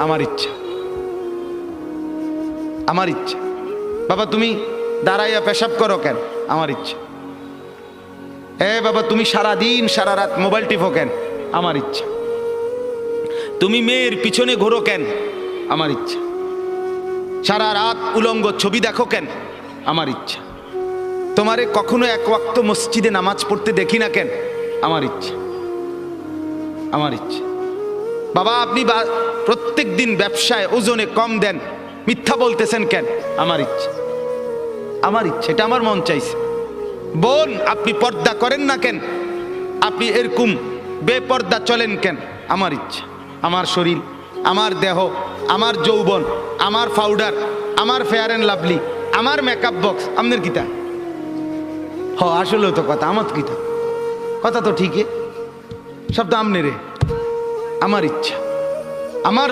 আমার ইচ্ছা, আমার ইচ্ছা। বাবা তুমি দাঁড়াইয়া পেশাব করো কেন? আমার ইচ্ছা। বাবা তুমি সারা দিন সারা রাত মোবাইল টিপো কেন? আমার ইচ্ছা। তুমি মেয়ের পিছনে ঘোরো কেন? আমার ইচ্ছা। সারা রাত উলঙ্গ ছবি দেখো কেন? আমার ইচ্ছা। তোমারে কখনো এক ওয়াক্ত মসজিদে নামাজ পড়তে দেখি না কেন? আমার ইচ্ছা, আমার ইচ্ছা। বাবা আপনি প্রত্যেক দিন ব্যবসায় ওজনে কম দেন, মিথ্যা বলতেছেন কেন? আমার ইচ্ছা, আমার ইচ্ছা। এটা আমার মন চাইছে। বোন আপনি পর্দা করেন না কেন? আপনি এরকম বেপর্দা চলেন কেন? আমার ইচ্ছা। আমার শরীর, আমার দেহ, আমার যৌবন, আমার পাউডার, আমার ফেয়ার অ্যান্ড লাভলি, আমার মেকআপ বক্স, আপনার কিতা? আসলেও তো কথা, আমার কিতা কথা তো ঠিকই, সব তো আমনে রে। আমার ইচ্ছা, আমার